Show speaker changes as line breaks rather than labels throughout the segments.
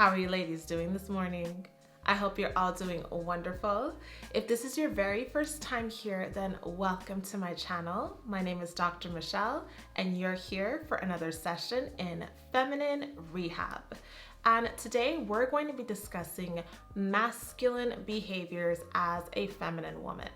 How are you ladies doing this morning? I hope you're all doing wonderful. If this is your very first time here, then welcome to my channel. My name is Dr. Michelle, and you're here for another session in Feminine Rehab. And today we're going to be discussing masculine behaviors as a feminine woman.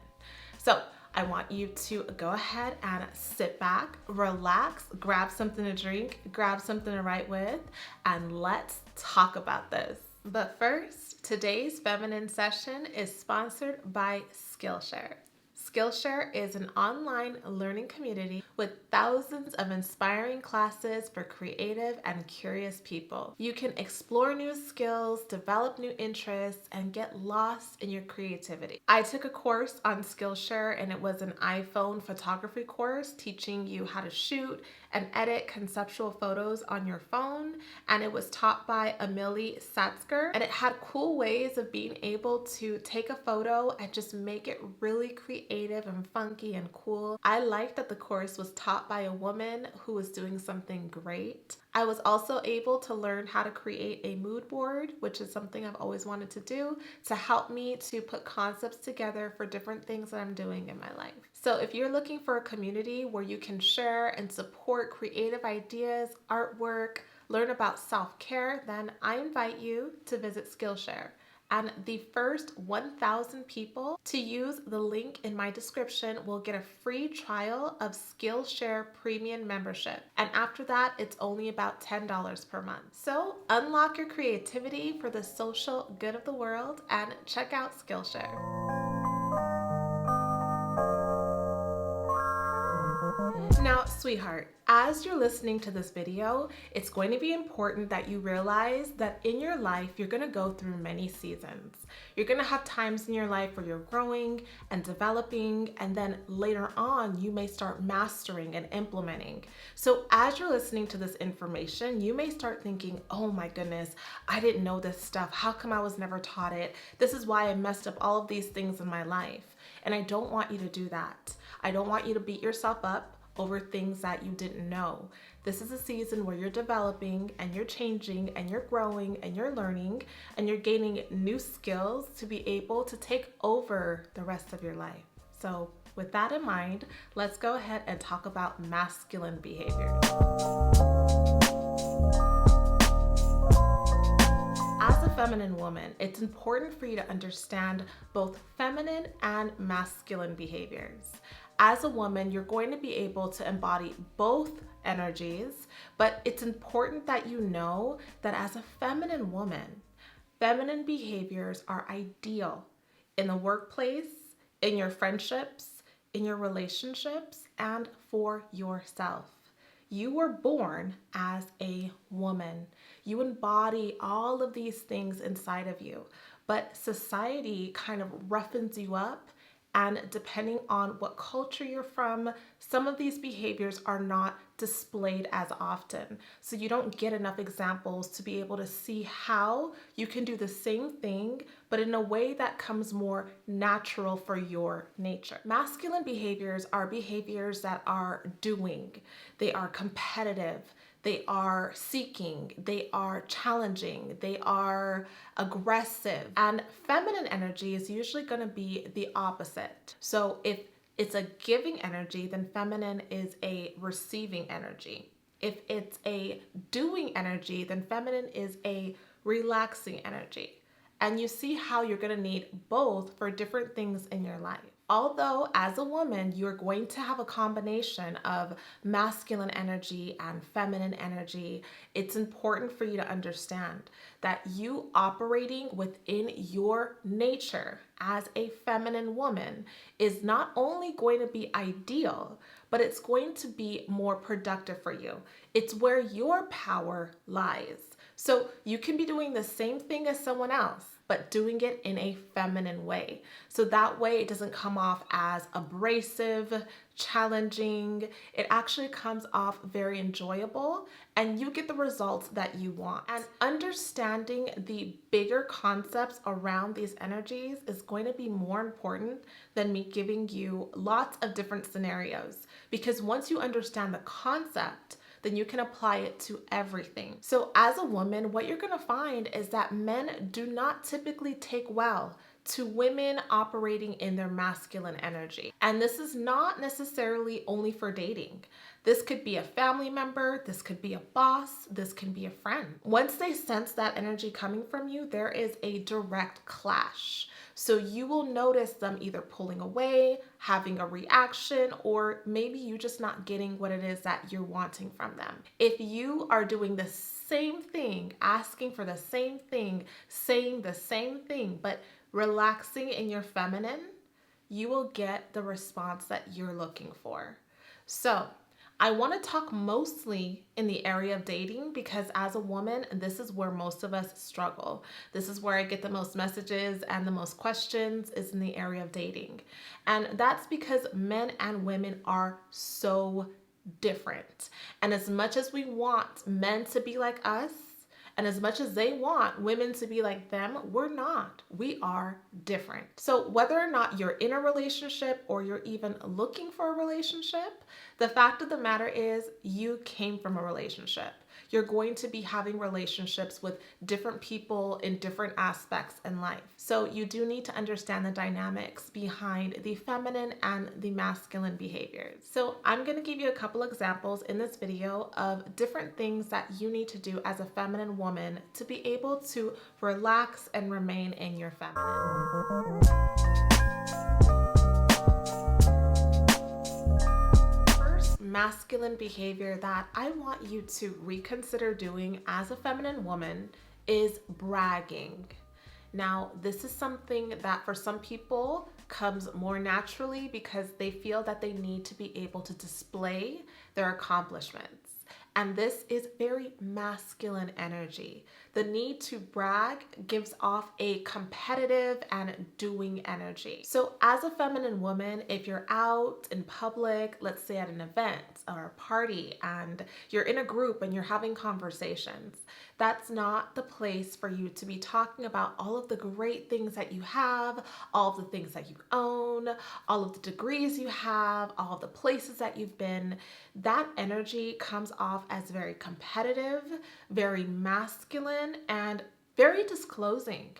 So I want you to go ahead and sit back, relax, grab something to drink, grab something to write with, and let's talk about this. But first, today's feminine session is sponsored by Skillshare. Skillshare is an online learning community with thousands of inspiring classes for creative and curious people. You can explore new skills, develop new interests, and get lost in your creativity. I took a course on Skillshare, and it was an iPhone photography course teaching you how to shoot and edit conceptual photos on your phone, and it was taught by Amelie Satzker, and it had cool ways of being able to take a photo and just make it really creative and funky and cool. I liked that the course was taught by a woman who was doing something great. I was also able to learn how to create a mood board, which is something I've always wanted to do, to help me to put concepts together for different things that I'm doing in my life. So if you're looking for a community where you can share and support creative ideas, artwork, learn about self-care, then I invite you to visit Skillshare. And the first 1,000 people to use the link in my description will get a free trial of Skillshare Premium membership. And after that, it's only about $10 per month. So unlock your creativity for the social good of the world and check out Skillshare. Now, sweetheart, as you're listening to this video, it's going to be important that you realize that in your life, you're going to go through many seasons. You're going to have times in your life where you're growing and developing, and then later on, you may start mastering and implementing. So as you're listening to this information, you may start thinking, oh my goodness, I didn't know this stuff. How come I was never taught it? This is why I messed up all of these things in my life. And I don't want you to do that. I don't want you to beat yourself up over things that you didn't know. This is a season where you're developing and you're changing and you're growing and you're learning and you're gaining new skills to be able to take over the rest of your life. So with that in mind, let's go ahead and talk about masculine behaviors. As a feminine woman, it's important for you to understand both feminine and masculine behaviors. As a woman, you're going to be able to embody both energies, but it's important that you know that as a feminine woman, feminine behaviors are ideal in the workplace, in your friendships, in your relationships, and for yourself. You were born as a woman. You embody all of these things inside of you, but society kind of roughens you up. And depending on what culture you're from, some of these behaviors are not displayed as often. So you don't get enough examples to be able to see how you can do the same thing, but in a way that comes more natural for your nature. Masculine behaviors are behaviors that are doing. They are competitive. They are seeking, they are challenging, they are aggressive. And feminine energy is usually going to be the opposite. So if it's a giving energy, then feminine is a receiving energy. If it's a doing energy, then feminine is a relaxing energy. And you see how you're going to need both for different things in your life. Although as a woman, you're going to have a combination of masculine energy and feminine energy, it's important for you to understand that you operating within your nature as a feminine woman is not only going to be ideal, but it's going to be more productive for you. It's where your power lies. So you can be doing the same thing as someone else, but doing it in a feminine way. So that way it doesn't come off as abrasive, challenging. It actually comes off very enjoyable and you get the results that you want. And understanding the bigger concepts around these energies is going to be more important than me giving you lots of different scenarios. Because once you understand the concept, then you can apply it to everything. So as a woman, what you're gonna find is that men do not typically take well to women operating in their masculine energy. And this is not necessarily only for dating. This could be a family member, this could be a boss, this can be a friend. Once they sense that energy coming from you, there is a direct clash. So you will notice them either pulling away, having a reaction, or maybe you just not getting what it is that you're wanting from them. If you are doing the same thing, asking for the same thing, saying the same thing, but relaxing in your feminine, you will get the response that you're looking for. So I want to talk mostly in the area of dating because as a woman, this is where most of us struggle. This is where I get the most messages and the most questions is in the area of dating. And that's because men and women are so different. And as much as we want men to be like us, and as much as they want women to be like them, we're not. We are different. So whether or not you're in a relationship or you're even looking for a relationship, the fact of the matter is you came from a relationship. You're going to be having relationships with different people in different aspects in life. So you do need to understand the dynamics behind the feminine and the masculine behaviors. So I'm going to give you a couple examples in this video of different things that you need to do as a feminine woman to be able to relax and remain in your feminine. Masculine behavior that I want you to reconsider doing as a feminine woman is bragging. Now, this is something that for some people comes more naturally because they feel that they need to be able to display their accomplishments. And this is very masculine energy. The need to brag gives off a competitive and doing energy. So as a feminine woman, if you're out in public, let's say at an event or a party, and you're in a group and you're having conversations, that's not the place for you to be talking about all of the great things that you have, all of the things that you own, all of the degrees you have, all of the places that you've been. That energy comes off as very competitive, very masculine, and very disclosing.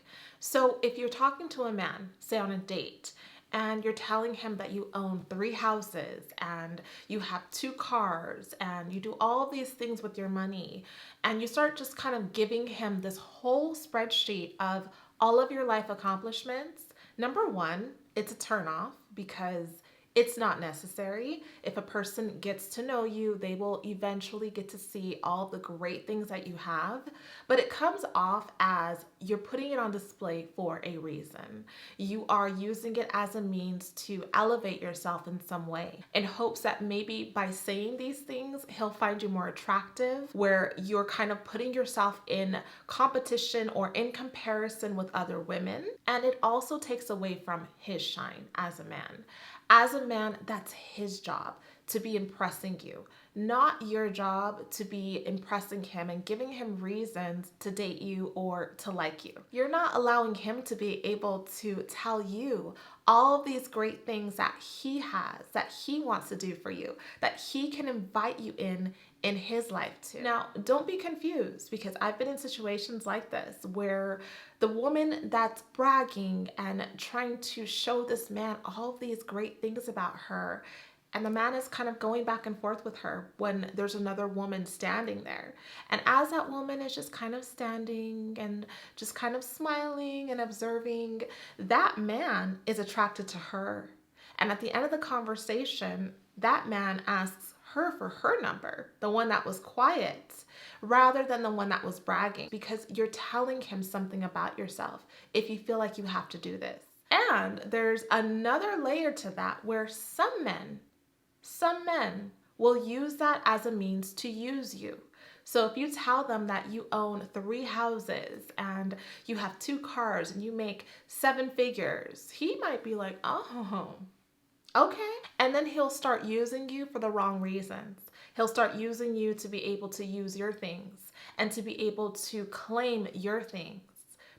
So if you're talking to a man, say on a date, and you're telling him that you own 3 houses and you have 2 cars and you do all of these things with your money, and you start just kind of giving him this whole spreadsheet of all of your life accomplishments, number one, it's a turnoff because it's not necessary. If a person gets to know you, they will eventually get to see all the great things that you have, but it comes off as you're putting it on display for a reason. You are using it as a means to elevate yourself in some way in hopes that maybe by saying these things, he'll find you more attractive, where you're kind of putting yourself in competition or in comparison with other women. And it also takes away from his shine as a man. As a man, that's his job to be impressing you, not your job to be impressing him and giving him reasons to date you or to like you. You're not allowing him to be able to tell you all of these great things that he has, that he wants to do for you, that he can invite you in his life too. Now, don't be confused because I've been in situations like this where the woman that's bragging and trying to show this man all of these great things about her, and the man is kind of going back and forth with her when there's another woman standing there. And as that woman is just kind of standing and just kind of smiling and observing, that man is attracted to her. And at the end of the conversation, that man asks her for her number, the one that was quiet, rather than the one that was bragging, because you're telling him something about yourself if you feel like you have to do this. And there's another layer to that where some men will use that as a means to use you. So if you tell them that you own 3 houses and you have 2 cars and you make 7 figures, he might be like, oh, okay. And then he'll start using you for the wrong reasons. He'll start using you to be able to use your things and to be able to claim your things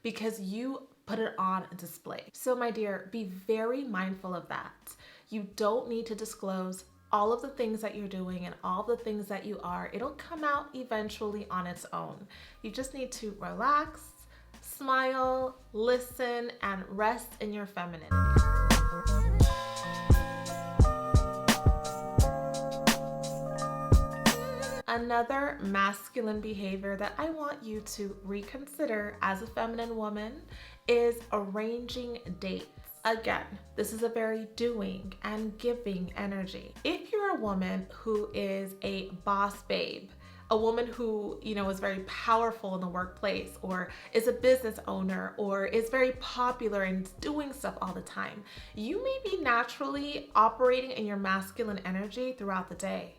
because you put it on display. So my dear, be very mindful of that. You don't need to disclose all of the things that you're doing and all the things that you are, it'll come out eventually on its own. You just need to relax, smile, listen, and rest in your femininity. Another masculine behavior that I want you to reconsider as a feminine woman is arranging dates. Again, this is a very doing and giving energy. If you're a woman who is a boss babe, a woman who, is very powerful in the workplace, or is a business owner, or is very popular and doing stuff all the time, you may be naturally operating in your masculine energy throughout the day.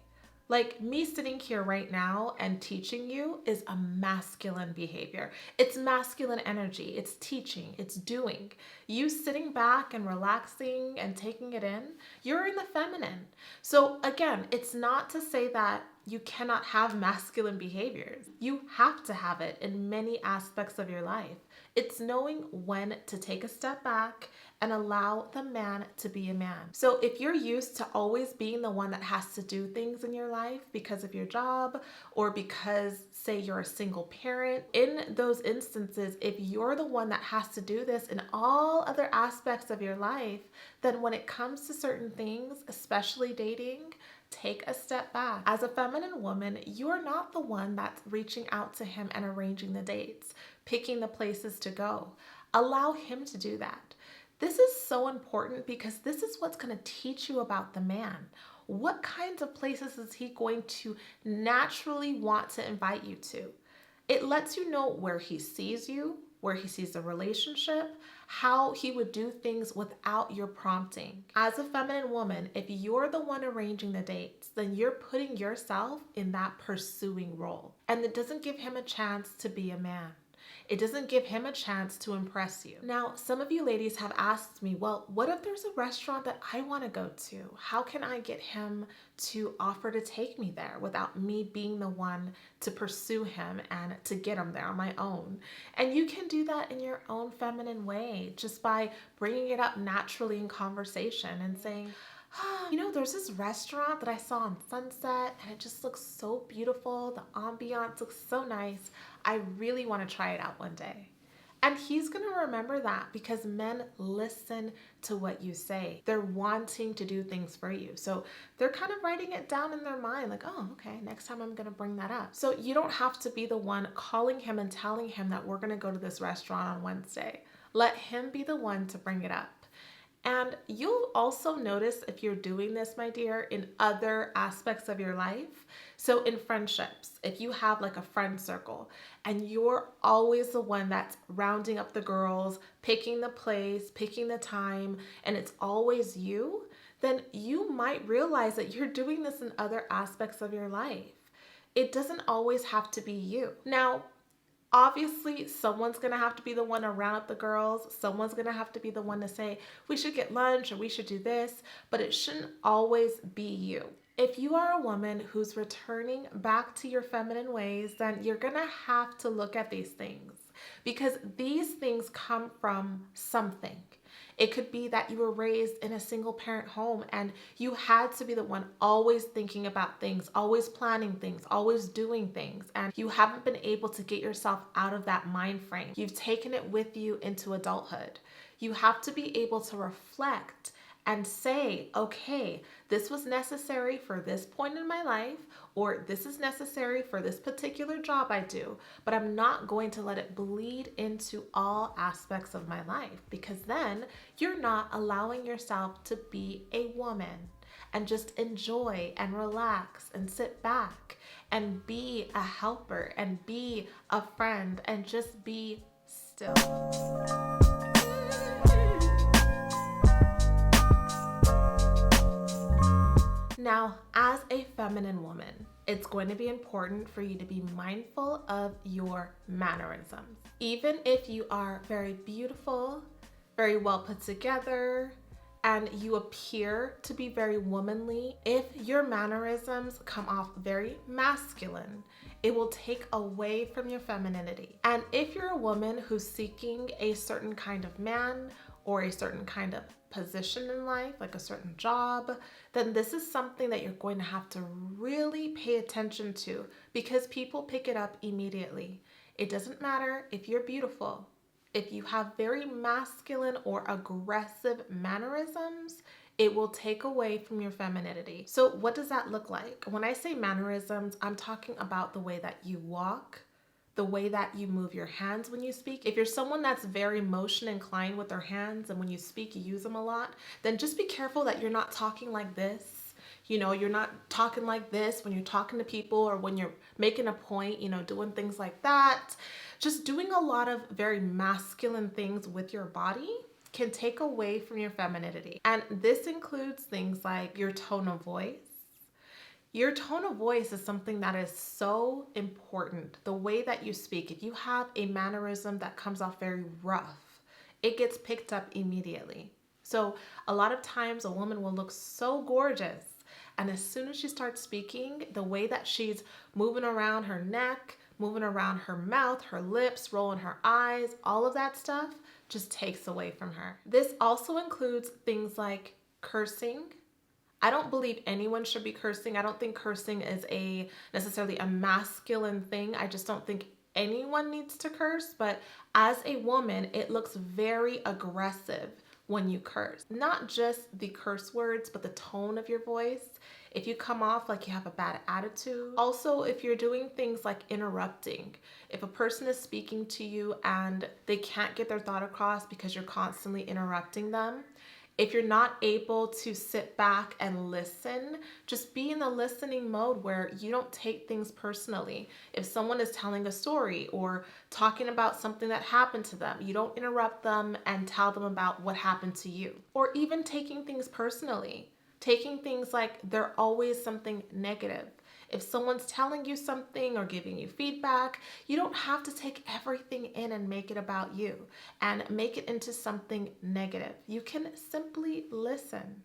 Like me sitting here right now and teaching you is a masculine behavior. It's masculine energy. It's teaching. It's doing. You sitting back and relaxing and taking it in, you're in the feminine. So again, it's not to say that you cannot have masculine behaviors. You have to have it in many aspects of your life. It's knowing when to take a step back and allow the man to be a man. So if you're used to always being the one that has to do things in your life because of your job, or because, say, you're a single parent, in those instances, if you're the one that has to do this in all other aspects of your life, then when it comes to certain things, especially dating, take a step back. As a feminine woman, you're not the one that's reaching out to him and arranging the dates, picking the places to go. Allow him to do that. This is so important because this is what's going to teach you about the man. What kinds of places is he going to naturally want to invite you to? It lets you know where he sees you, where he sees the relationship, how he would do things without your prompting. As a feminine woman, if you're the one arranging the dates, then you're putting yourself in that pursuing role. And it doesn't give him a chance to be a man. It doesn't give him a chance to impress you. Now, some of you ladies have asked me, well, what if there's a restaurant that I want to go to? How can I get him to offer to take me there without me being the one to pursue him and to get him there on my own? And you can do that in your own feminine way, just by bringing it up naturally in conversation and saying, there's this restaurant that I saw on Sunset and it just looks so beautiful. The ambiance looks so nice. I really want to try it out one day. And he's going to remember that because men listen to what you say. They're wanting to do things for you. So they're kind of writing it down in their mind like, oh, okay, next time I'm going to bring that up. So you don't have to be the one calling him and telling him that we're going to go to this restaurant on Wednesday. Let him be the one to bring it up. And you'll also notice if you're doing this, my dear, in other aspects of your life. So in friendships, if you have like a friend circle and you're always the one that's rounding up the girls, picking the place, picking the time, and it's always you, then you might realize that you're doing this in other aspects of your life. It doesn't always have to be you. Now, obviously, someone's going to have to be the one to round up the girls. Someone's going to have to be the one to say, we should get lunch or we should do this, but it shouldn't always be you. If you are a woman who's returning back to your feminine ways, then you're going to have to look at these things because these things come from something. It could be that you were raised in a single parent home and you had to be the one always thinking about things, always planning things, always doing things, and you haven't been able to get yourself out of that mind frame. You've taken it with you into adulthood. You have to be able to reflect and say, okay, this was necessary for this point in my life, or this is necessary for this particular job I do, but I'm not going to let it bleed into all aspects of my life, because then you're not allowing yourself to be a woman and just enjoy and relax and sit back and be a helper and be a friend and just be still. Now, as a feminine woman, it's going to be important for you to be mindful of your mannerisms. Even if you are very beautiful, very well put together, and you appear to be very womanly, if your mannerisms come off very masculine, it will take away from your femininity. And if you're a woman who's seeking a certain kind of man, or a certain kind of position in life, like a certain job, then this is something that you're going to have to really pay attention to, because people pick it up immediately. It doesn't matter if you're beautiful. If you have very masculine or aggressive mannerisms, it will take away from your femininity. So what does that look like? When I say mannerisms, I'm talking about the way that you walk, the way that you move your hands when you speak. If you're someone that's very motion inclined with their hands and when you speak you use them a lot, then just be careful that you're not talking like this. You're not talking like this when you're talking to people, or when you're making a point, doing things like that. Just doing a lot of very masculine things with your body can take away from your femininity. And this includes things like your tone of voice. Your tone of voice is something that is so important. The way that you speak, if you have a mannerism that comes off very rough, it gets picked up immediately. So a lot of times a woman will look so gorgeous, and as soon as she starts speaking, the way that she's moving around her neck, moving around her mouth, her lips, rolling her eyes, all of that stuff just takes away from her. This also includes things like cursing. I don't believe anyone should be cursing. I don't think cursing is necessarily a masculine thing. I just don't think anyone needs to curse. But as a woman, it looks very aggressive when you curse. Not just the curse words, but the tone of your voice. If you come off like you have a bad attitude. Also, if you're doing things like interrupting. If a person is speaking to you and they can't get their thought across because you're constantly interrupting them. If you're not able to sit back and listen, just be in the listening mode where you don't take things personally. If someone is telling a story or talking about something that happened to them, you don't interrupt them and tell them about what happened to you. Or even taking things personally. Taking things like they're always something negative. If someone's telling you something or giving you feedback, you don't have to take everything in and make it about you and make it into something negative. You can simply listen.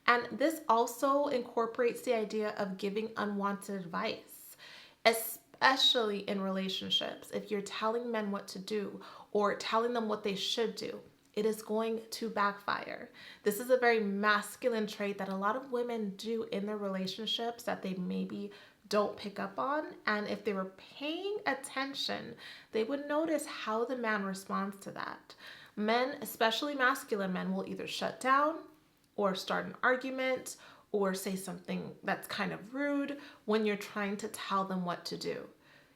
And this also incorporates the idea of giving unwanted advice, especially in relationships. If you're telling men what to do or telling them what they should do, it is going to backfire. This is a very masculine trait that a lot of women do in their relationships that they maybe don't pick up on. And if they were paying attention, they would notice how the man responds to that. Men, especially masculine men, will either shut down or start an argument or say something that's kind of rude when you're trying to tell them what to do.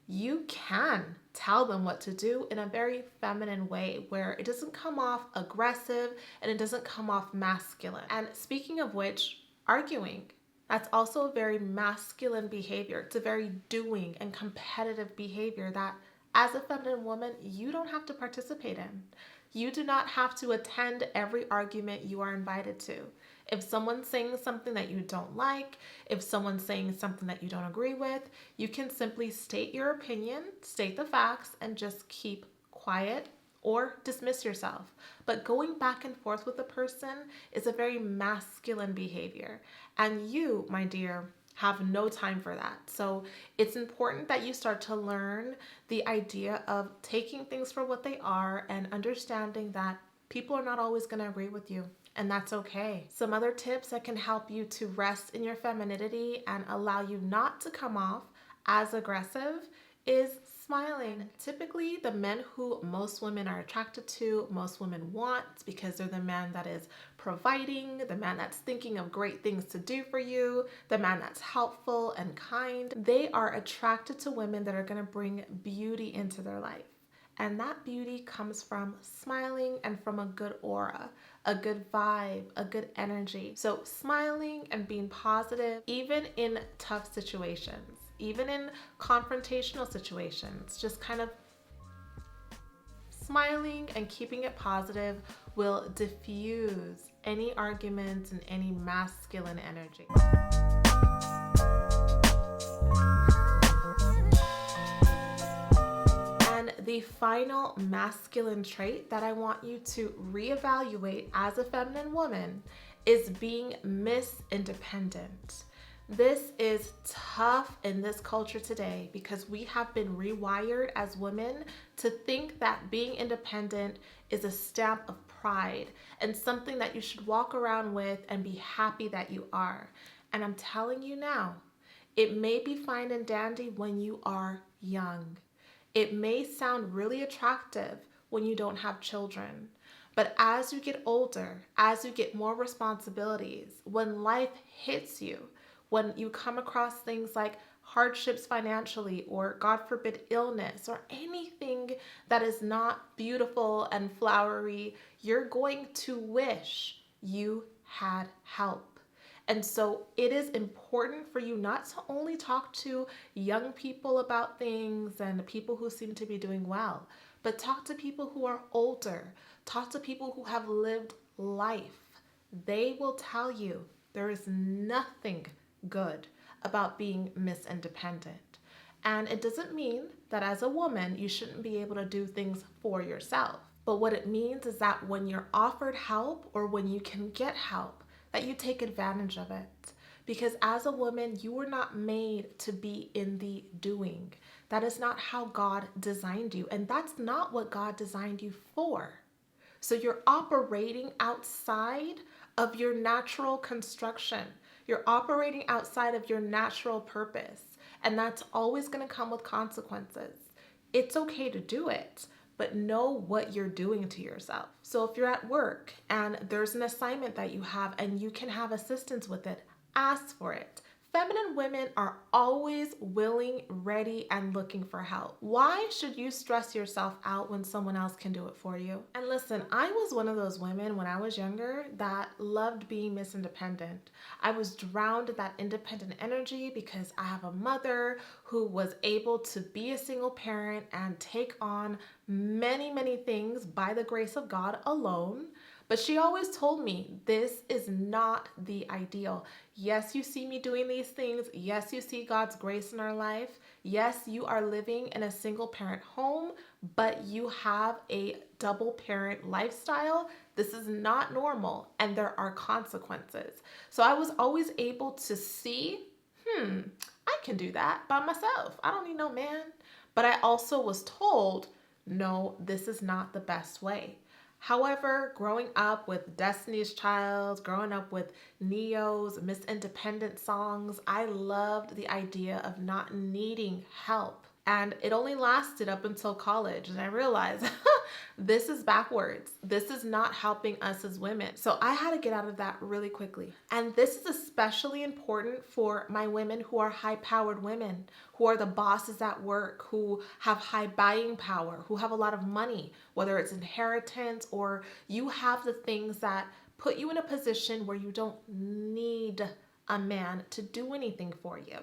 You can tell them what to do in a very feminine way where it doesn't come off aggressive and it doesn't come off masculine. And speaking of which, arguing, that's also a very masculine behavior. It's a very doing and competitive behavior that as a feminine woman, you don't have to participate in. You do not have to attend every argument you are invited to. If someone's saying something that you don't like, if someone's saying something that you don't agree with, you can simply state your opinion, state the facts, and just keep quiet or dismiss yourself. But going back and forth with a person is a very masculine behavior. And you, my dear, have no time for that. So it's important that you start to learn the idea of taking things for what they are and understanding that people are not always going to agree with you. And that's okay. Some other tips that can help you to rest in your femininity and allow you not to come off as aggressive is smiling. Typically, the men who most women are attracted to, most women want, because they're the man that is providing, the man that's thinking of great things to do for you, the man that's helpful and kind. They are attracted to women that are going to bring beauty into their life. And that beauty comes from smiling and from a good aura, a good vibe, a good energy. So smiling and being positive, even in tough situations, even in confrontational situations, just kind of smiling and keeping it positive will diffuse any arguments and any masculine energy. The final masculine trait that I want you to reevaluate as a feminine woman is being Miss Independent. This is tough in this culture today because we have been rewired as women to think that being independent is a stamp of pride and something that you should walk around with and be happy that you are. And I'm telling you now, it may be fine and dandy when you are young. It may sound really attractive when you don't have children. But as you get older, as you get more responsibilities, when life hits you, when you come across things like hardships financially, or God forbid, illness, or anything that is not beautiful and flowery, you're going to wish you had help. And so it is important for you not to only talk to young people about things and people who seem to be doing well, but talk to people who are older, talk to people who have lived life. They will tell you there is nothing good about being Miss Independent. And it doesn't mean that as a woman, you shouldn't be able to do things for yourself. But what it means is that when you're offered help or when you can get help, that you take advantage of it. Because as a woman, you were not made to be in the doing. That is not how God designed you. And that's not what God designed you for. So you're operating outside of your natural construction. You're operating outside of your natural purpose. And that's always going to come with consequences. It's okay to do it, but know what you're doing to yourself. So if you're at work and there's an assignment that you have and you can have assistance with it, ask for it. Feminine women are always willing, ready, and looking for help. Why should you stress yourself out when someone else can do it for you? And listen, I was one of those women when I was younger that loved being Miss Independent. I was drowned in that independent energy because I have a mother who was able to be a single parent and take on many, many things by the grace of God alone. But she always told me this is not the ideal. Yes, you see me doing these things. Yes, you see God's grace in our life. Yes, you are living in a single parent home, but you have a double parent lifestyle. This is not normal and there are consequences. So I was always able to see, I can do that by myself. I don't need no man. But I also was told, no, this is not the best way. However, growing up with Destiny's Child, growing up with Neo's Miss Independent songs, I loved the idea of not needing help. And it only lasted up until college. And I realized this is backwards. This is not helping us as women. So I had to get out of that really quickly. And this is especially important for my women who are high-powered women, who are the bosses at work, who have high buying power, who have a lot of money, whether it's inheritance or you have the things that put you in a position where you don't need a man to do anything for you.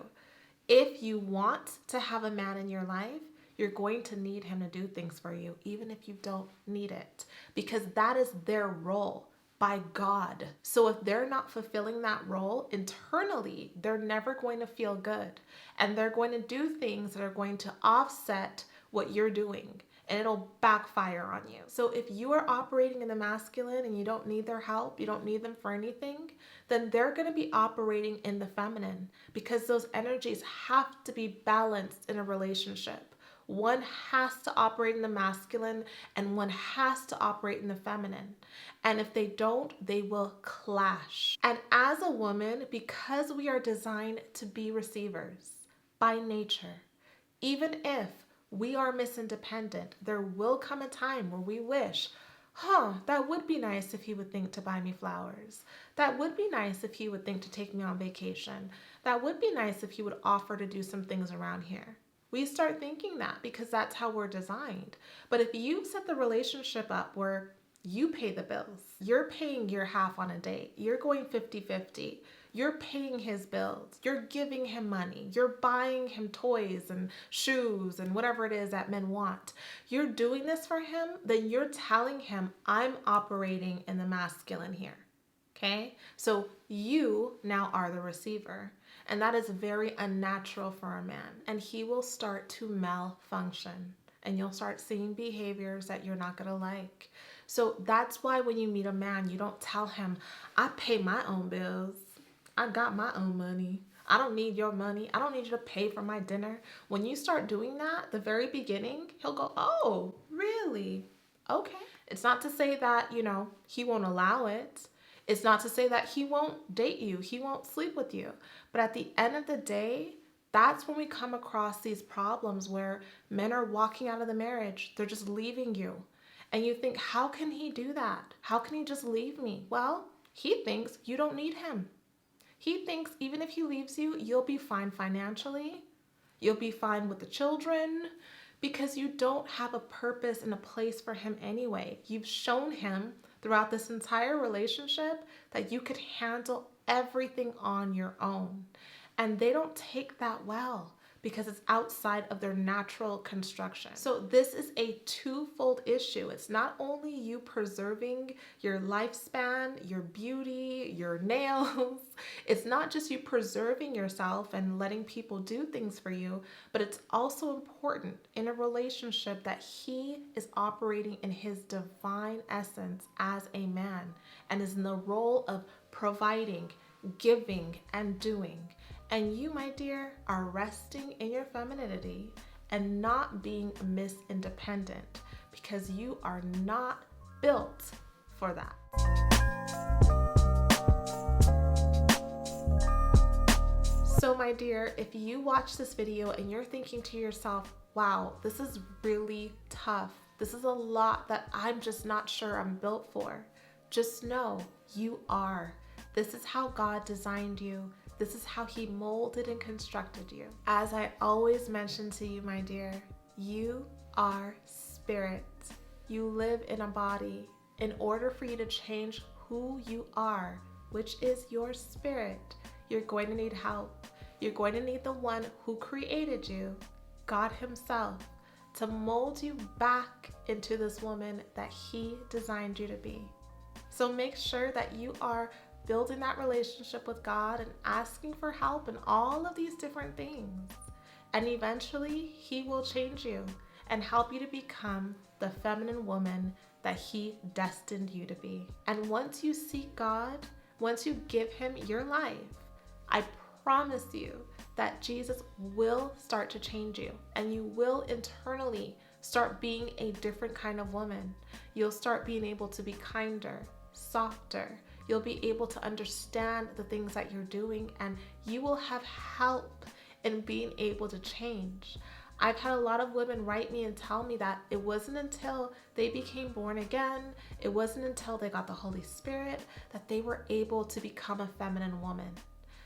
If you want to have a man in your life, you're going to need him to do things for you, even if you don't need it, because that is their role by God. So if they're not fulfilling that role internally, they're never going to feel good. And they're going to do things that are going to offset what you're doing. And it'll backfire on you. So if you are operating in the masculine and you don't need their help, you don't need them for anything, then they're going to be operating in the feminine because those energies have to be balanced in a relationship. One has to operate in the masculine and one has to operate in the feminine. And if they don't, they will clash. And as a woman, because we are designed to be receivers by nature, even if we are Miss Independent, there will come a time where we wish, that would be nice if he would think to buy me flowers. That would be nice if he would think to take me on vacation. That would be nice if he would offer to do some things around here. We start thinking that because that's how we're designed. But if you set the relationship up where you pay the bills, you're paying your half on a date, you're going 50-50, you're paying his bills, you're giving him money, you're buying him toys and shoes and whatever it is that men want, you're doing this for him, then you're telling him, I'm operating in the masculine here. Okay? So you now are the receiver. And that is very unnatural for a man. And he will start to malfunction. And you'll start seeing behaviors that you're not going to like. So that's why when you meet a man, you don't tell him, I pay my own bills. I got my own money. I don't need your money. I don't need you to pay for my dinner. When you start doing that, the very beginning, he'll go, oh, really? Okay. It's not to say that, he won't allow it. It's not to say that he won't date you. He won't sleep with you. But at the end of the day, that's when we come across these problems where men are walking out of the marriage. They're just leaving you. And you think, how can he do that? How can he just leave me? Well, he thinks you don't need him. He thinks even if he leaves you, you'll be fine financially. You'll be fine with the children because you don't have a purpose and a place for him anyway. You've shown him throughout this entire relationship that you could handle everything on your own. And they don't take that well because it's outside of their natural construction. So this is a twofold issue. It's not only you preserving your lifespan, your beauty, your nails. It's not just you preserving yourself and letting people do things for you, but it's also important in a relationship that he is operating in his divine essence as a man and is in the role of providing, giving, and doing. And you, my dear, are resting in your femininity and not being Miss Independent because you are not built for that. So, my dear, if you watch this video and you're thinking to yourself, wow, this is really tough. This is a lot that I'm just not sure I'm built for. Just know you are. This is how God designed you. This is how he molded and constructed you. As I always mention to you, my dear, you are spirit. You live in a body. In order for you to change who you are, which is your spirit, you're going to need help. You're going to need the one who created you, God himself, to mold you back into this woman that he designed you to be. So make sure that you are building that relationship with God and asking for help in all of these different things. And eventually he will change you and help you to become the feminine woman that he destined you to be. And once you seek God, once you give him your life, I promise you that Jesus will start to change you and you will internally start being a different kind of woman. You'll start being able to be kinder, softer. You'll be able to understand the things that you're doing and you will have help in being able to change. I've had a lot of women write me and tell me that it wasn't until they became born again, it wasn't until they got the Holy Spirit that they were able to become a feminine woman.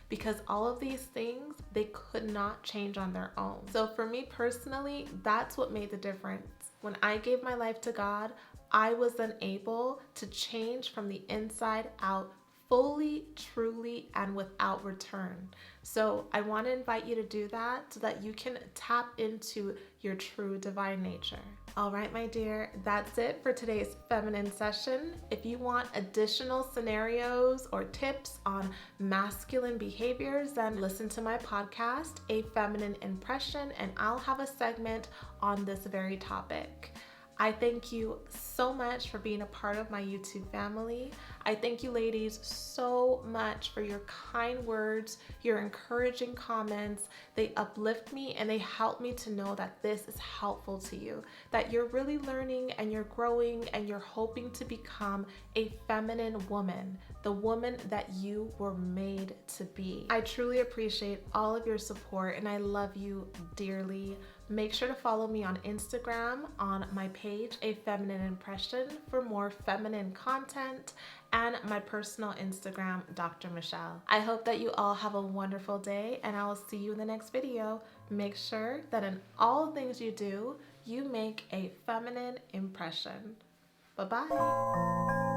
Because all of these things, they could not change on their own. So for me personally, that's what made the difference. When I gave my life to God, I was then able to change from the inside out fully, truly, and without return. So I want to invite you to do that so that you can tap into your true divine nature. All right, my dear, that's it for today's feminine session. If you want additional scenarios or tips on masculine behaviors, then listen to my podcast, A Feminine Impression, and I'll have a segment on this very topic. I thank you so much for being a part of my YouTube family. I thank you ladies so much for your kind words, your encouraging comments. They uplift me and they help me to know that this is helpful to you, that you're really learning and you're growing and you're hoping to become a feminine woman, the woman that you were made to be. I truly appreciate all of your support and I love you dearly. Make sure to follow me on Instagram on my page, A Feminine Impression, for more feminine content, and my personal Instagram, Dr. Michelle. I hope that you all have a wonderful day, and I will see you in the next video. Make sure that in all things you do, you make a feminine impression. Bye-bye.